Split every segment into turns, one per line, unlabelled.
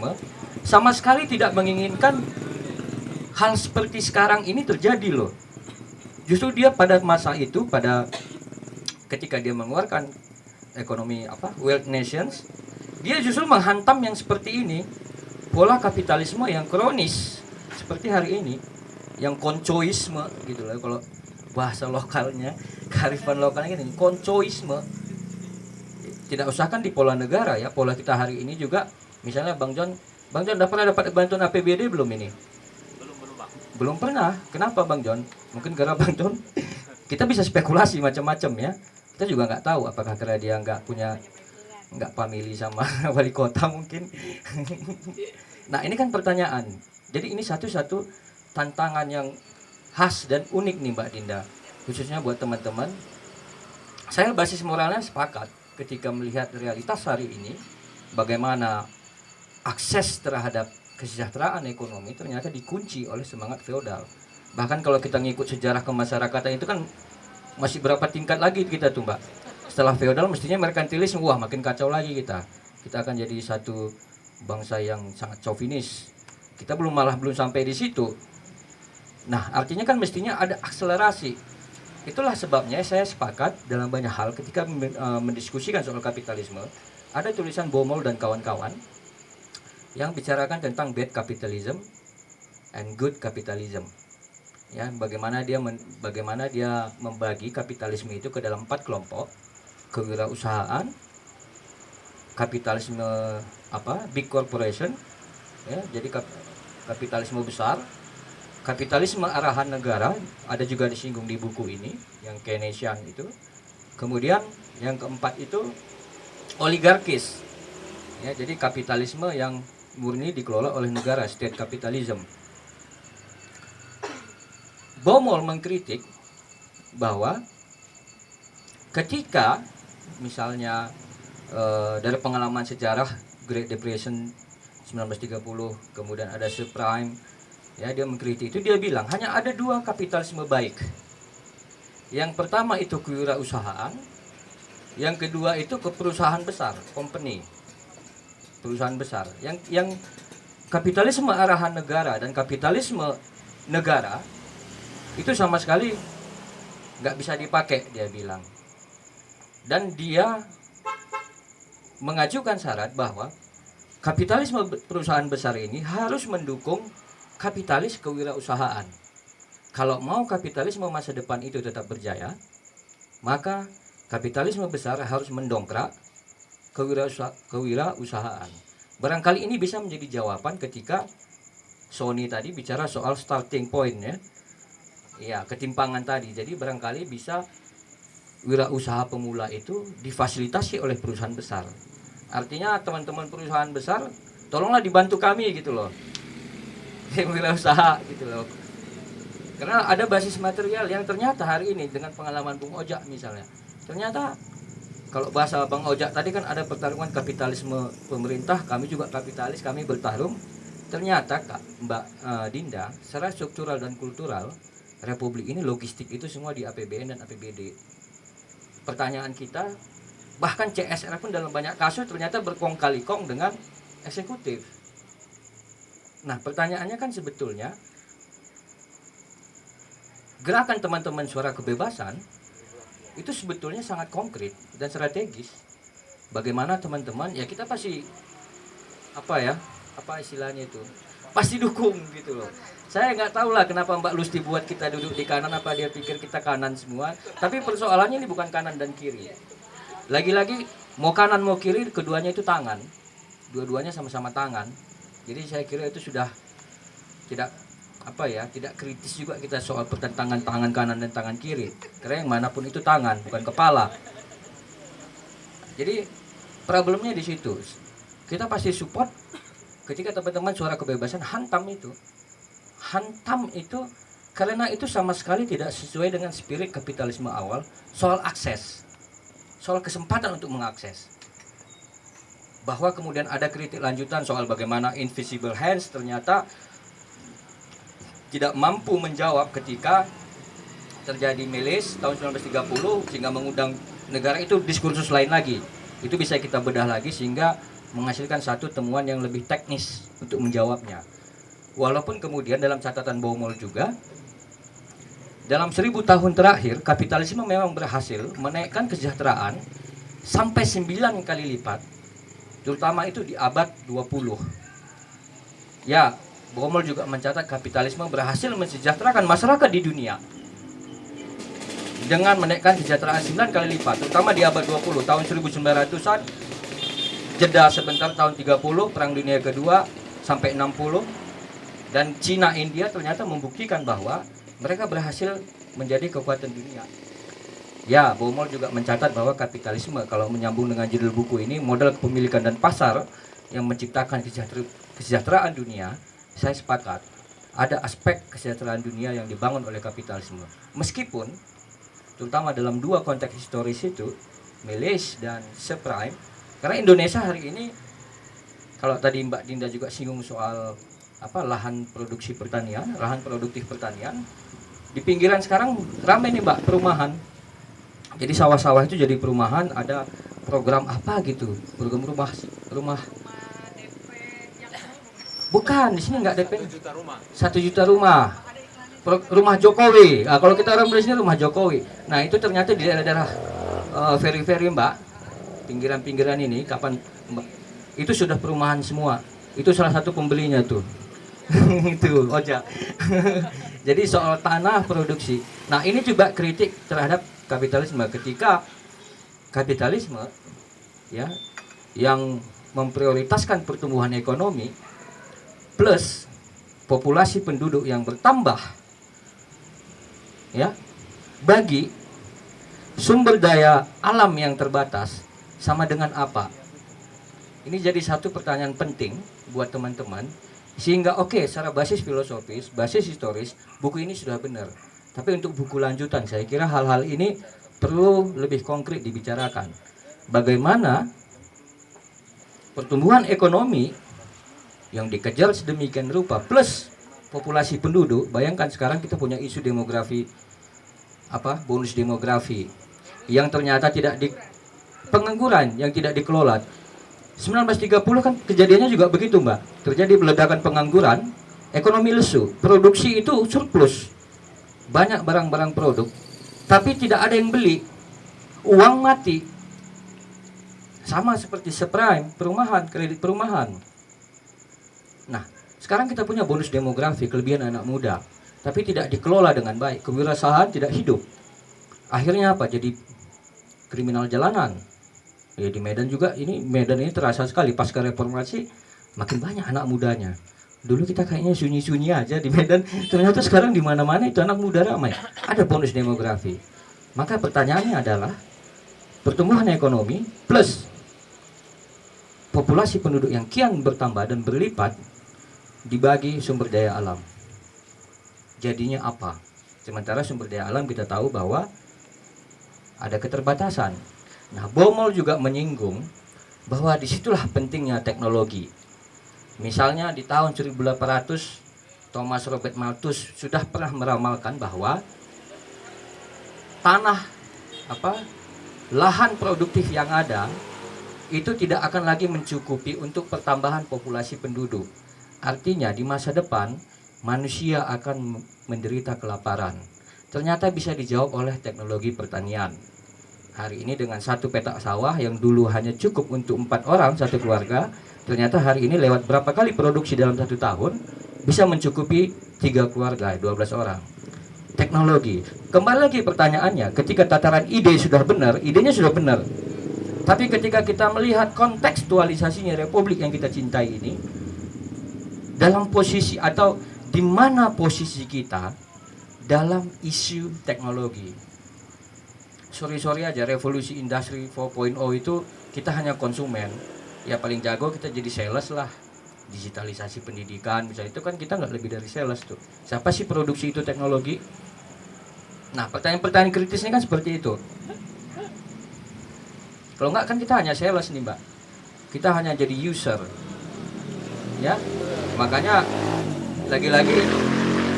kapitalisme sama sekali tidak menginginkan hal seperti sekarang ini terjadi loh. Justru dia pada masa itu, pada ketika dia mengeluarkan ekonomi Wealth Nations, dia justru menghantam yang seperti ini, pola kapitalisme yang kronis seperti hari ini, yang koncoisme gitu loh, kalau bahasa lokalnya, kearifan lokalnya ini koncoisme. Tidak usahkan di pola negara ya, pola kita hari ini juga, misalnya Bang John pernah dapat bantuan APBD belum ini? Belum pernah. Kenapa Bang John? Mungkin karena Bang John kita bisa spekulasi macam-macam ya. Kita juga nggak tahu apakah karena dia nggak family sama wali kota mungkin. Nah ini kan pertanyaan. Jadi ini satu-satu tantangan yang khas dan unik nih Mbak Dinda, khususnya buat teman-teman. Saya basis moralnya sepakat ketika melihat realitas hari ini, bagaimana akses terhadap kesejahteraan ekonomi ternyata dikunci oleh semangat feodal. Bahkan kalau kita ngikut sejarah kemasyarakatan itu kan masih berapa tingkat lagi kita tuh Mbak. Setelah feodal mestinya merkantilisme, wah makin kacau lagi kita. Kita akan jadi satu bangsa yang sangat chauvinis. Kita belum sampai di situ. Nah, artinya kan mestinya ada akselerasi. Itulah sebabnya saya sepakat dalam banyak hal ketika mendiskusikan soal kapitalisme. Ada tulisan Baumol dan kawan-kawan yang bicarakan tentang bad capitalism and good capitalism. Ya, bagaimana dia membagi kapitalisme itu ke dalam 4 kelompok. Kewirausahaan, kapitalisme big corporation, ya, jadi kapitalisme besar, kapitalisme arahan negara, ada juga disinggung di buku ini yang Keynesian itu. Kemudian yang keempat itu oligarkis, ya, jadi kapitalisme yang murni dikelola oleh negara, state capitalism. Baumol mengkritik bahwa ketika misalnya dari pengalaman sejarah Great Depression 1930, kemudian ada subprime, ya, dia mengkritik itu, dia bilang hanya ada 2 kapitalisme baik. Yang pertama itu kewirausahaan, yang kedua itu perusahaan besar, company, perusahaan besar. Yang kapitalisme arahan negara dan kapitalisme negara itu sama sekali nggak bisa dipakai, dia bilang. Dan dia mengajukan syarat bahwa kapitalisme perusahaan besar ini harus mendukung kapitalis kewirausahaan. Kalau mau kapitalisme masa depan itu tetap berjaya, maka kapitalisme besar harus mendongkrak kewirausahaan. Barangkali ini bisa menjadi jawaban ketika Sony tadi bicara soal starting point, ya. Ya, ketimpangan tadi. Jadi barangkali bisa wirausaha pemula itu difasilitasi oleh perusahaan besar. Artinya teman-teman perusahaan besar, tolonglah dibantu kami gitu loh. Wirausaha gitu loh. Karena ada basis material yang ternyata hari ini dengan pengalaman Bung Ojak misalnya. Ternyata kalau bahasa Bang Ojak tadi kan ada pertarungan kapitalisme pemerintah, kami juga kapitalis, kami bertarung. Ternyata Mbak Dinda, secara struktural dan kultural Republik ini logistik itu semua di APBN dan APBD. Pertanyaan kita, bahkan CSR pun dalam banyak kasus ternyata berkong kali kong dengan eksekutif. Nah, pertanyaannya kan sebetulnya gerakan teman-teman suara kebebasan itu sebetulnya sangat konkret dan strategis. Bagaimana teman-teman, ya kita pasti apa istilahnya itu, pasti dukung gitu loh. Saya nggak tahu lah kenapa Mbak Lusti buat kita duduk di kanan, apa dia pikir kita kanan semua. Tapi persoalannya ini bukan kanan dan kiri. Lagi-lagi mau kanan mau kiri, keduanya itu tangan. Dua-duanya sama-sama tangan. Jadi saya kira itu sudah tidak kritis juga kita soal pertentangan tangan kanan dan tangan kiri. Karena yang manapun itu tangan, bukan kepala. Jadi problemnya di situ. Kita pasti support ketika teman-teman suara kebebasan hantam itu karena itu sama sekali tidak sesuai dengan spirit kapitalisme awal soal akses, soal kesempatan untuk mengakses. Bahwa kemudian ada kritik lanjutan soal bagaimana invisible hands ternyata tidak mampu menjawab ketika terjadi Meles tahun 1930 sehingga mengundang negara, itu diskursus lain lagi. Itu bisa kita bedah lagi sehingga menghasilkan satu temuan yang lebih teknis untuk menjawabnya. Walaupun kemudian dalam catatan Baumol juga, dalam 1000 tahun terakhir kapitalisme memang berhasil menaikkan kesejahteraan sampai 9 kali lipat, terutama itu di abad 20. Ya, Baumol juga mencatat kapitalisme berhasil mensejahterakan masyarakat di dunia dengan menaikkan kesejahteraan 9 kali lipat, terutama di abad 20, tahun 1900-an, jeda sebentar tahun 30, Perang Dunia Kedua sampai 60, dan Cina India ternyata membuktikan bahwa mereka berhasil menjadi kekuatan dunia. Ya, Baumol juga mencatat bahwa kapitalisme, kalau menyambung dengan judul buku ini, model kepemilikan dan pasar yang menciptakan kesejahteraan dunia, saya sepakat. Ada aspek kesejahteraan dunia yang dibangun oleh kapitalisme. Meskipun, terutama dalam dua konteks historis itu, Miles dan subprime, karena Indonesia hari ini, kalau tadi Mbak Dinda juga singgung soal lahan produksi pertanian, lahan produktif pertanian, di pinggiran sekarang ramai nih Mbak perumahan. Jadi sawah-sawah itu jadi perumahan, ada program apa gitu, program rumah. Bukan, di sini nggak DP. 1 juta rumah. 1 juta rumah. Rumah Jokowi. Nah, kalau kita orang Indonesia rumah Jokowi. Nah, itu ternyata di daerah-daerah ferry-ferry Mbak, pinggiran-pinggiran ini, kapan itu sudah perumahan semua. Itu salah satu pembelinya tuh. Itu Oja. Jadi soal tanah produksi. Nah, ini juga kritik terhadap kapitalisme, ketika kapitalisme ya yang memprioritaskan pertumbuhan ekonomi plus populasi penduduk yang bertambah, ya, bagi sumber daya alam yang terbatas sama dengan apa? Ini jadi satu pertanyaan penting buat teman-teman, sehingga secara basis filosofis, basis historis, buku ini sudah benar. Tapi untuk buku lanjutan, saya kira hal-hal ini perlu lebih konkret dibicarakan. Bagaimana pertumbuhan ekonomi yang dikejar sedemikian rupa plus populasi penduduk. Bayangkan sekarang kita punya isu demografi, bonus demografi, yang ternyata tidak pengangguran yang tidak dikelola. 1930 kan kejadiannya juga begitu Mbak. Terjadi ledakan pengangguran, ekonomi lesu, produksi itu surplus. Banyak barang-barang produk, tapi tidak ada yang beli, uang mati. Sama seperti subprime, perumahan, kredit perumahan. Nah, sekarang kita punya bonus demografi, kelebihan anak muda, tapi tidak dikelola dengan baik, kewirausahaan tidak hidup. Akhirnya apa? Jadi kriminal jalanan. Ya di Medan juga, Medan ini terasa sekali pasca reformasi, makin banyak anak mudanya. Dulu kita kayaknya sunyi-sunyi aja di Medan, ternyata sekarang di mana-mana itu anak muda ramai. Ada bonus demografi. Maka pertanyaannya adalah pertumbuhan ekonomi plus populasi penduduk yang kian bertambah dan berlipat dibagi sumber daya alam. Jadinya apa? Sementara sumber daya alam kita tahu bahwa ada keterbatasan. Nah, Baumol juga menyinggung bahwa disitulah pentingnya teknologi. Misalnya di tahun 1800 Thomas Robert Malthus sudah pernah meramalkan bahwa tanah lahan produktif yang ada itu tidak akan lagi mencukupi untuk pertambahan populasi penduduk. Artinya di masa depan manusia akan menderita kelaparan. Ternyata bisa dijawab oleh teknologi pertanian. Hari ini dengan satu petak sawah yang dulu hanya cukup untuk 4 orang satu keluarga, ternyata hari ini lewat berapa kali produksi dalam 1 tahun bisa mencukupi 3 keluarga, 12 orang. Teknologi. Kembali lagi pertanyaannya, ketika tataran ide sudah benar, idenya sudah benar. Tapi ketika kita melihat kontekstualisasinya republik yang kita cintai ini, dalam posisi atau di mana posisi kita dalam isu teknologi. Sorry aja, revolusi industri 4.0 itu kita hanya konsumen. Ya paling jago kita jadi sales lah. Digitalisasi pendidikan misalnya, itu kan kita nggak lebih dari sales tuh. Siapa sih produksi itu teknologi? Nah, pertanyaan-pertanyaan kritisnya kan seperti itu. Kalau nggak kan kita hanya sales nih Mbak. Kita hanya jadi user. Ya, makanya lagi-lagi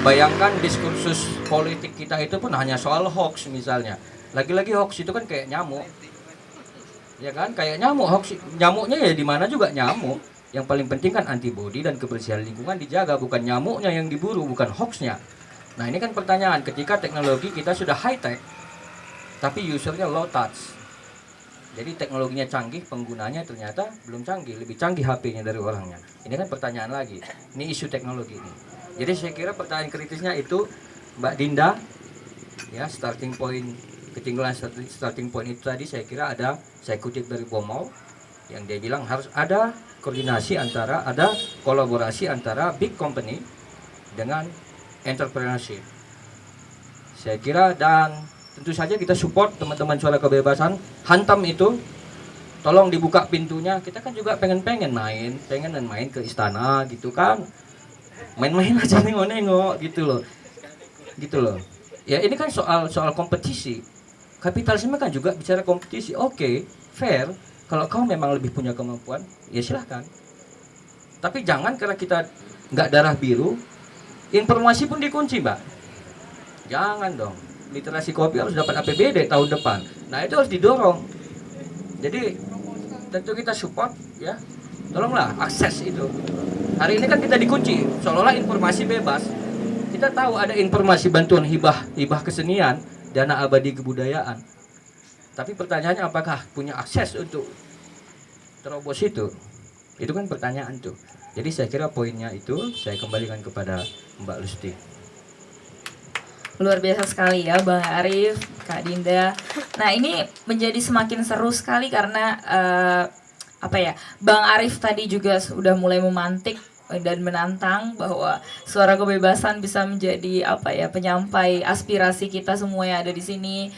bayangkan diskursus politik kita itu pun hanya soal hoax misalnya. Lagi-lagi hoax itu kan kayak nyamuk. Ya kan, kayak nyamuk, hoax, nyamuknya ya di mana juga nyamuk. Yang paling penting kan antibodi dan kebersihan lingkungan dijaga, bukan nyamuknya yang diburu, bukan hoaxnya. Nah ini kan pertanyaan, ketika teknologi kita sudah high tech, tapi usernya low touch. Jadi teknologinya canggih, penggunanya ternyata belum canggih, lebih canggih HP-nya dari orangnya. Ini kan pertanyaan lagi, ini isu teknologi ini. Jadi saya kira pertanyaan kritisnya itu, Mbak Dinda, ya starting point, ketinggalan starting point itu tadi saya kira ada, saya kutip dari Bomau, yang dia bilang harus ada koordinasi antara, ada kolaborasi antara big company dengan entrepreneurship. Saya kira, dan tentu saja kita support teman-teman Suara Kebebasan, hantam itu, tolong dibuka pintunya. Kita kan juga pengen main ke istana gitu kan, main-main aja nengok-nengok gitu loh. Ya ini kan soal kompetisi, kapitalisme kan juga bicara kompetisi. Oke, fair, kalau kau memang lebih punya kemampuan ya silahkan, tapi jangan karena kita nggak darah biru, informasi pun dikunci, Mbak. Jangan dong. Literasi kopi harus dapat APBD tahun depan. Nah itu harus didorong. Jadi tentu kita support ya. Tolonglah akses itu. Hari ini kan kita dikunci, seolah-olah informasi bebas. Kita tahu ada informasi bantuan hibah kesenian, dana abadi kebudayaan. Tapi pertanyaannya apakah punya akses untuk terobos itu? Itu kan pertanyaan tuh. Jadi saya kira poinnya itu saya kembalikan kepada Mbak Lusti.
Luar biasa sekali ya Bang Arif, Kak Dinda. Nah ini menjadi semakin seru sekali karena Bang Arif tadi juga sudah mulai memantik dan menantang bahwa Suara Kebebasan bisa menjadi penyampai aspirasi kita semua yang ada di sini.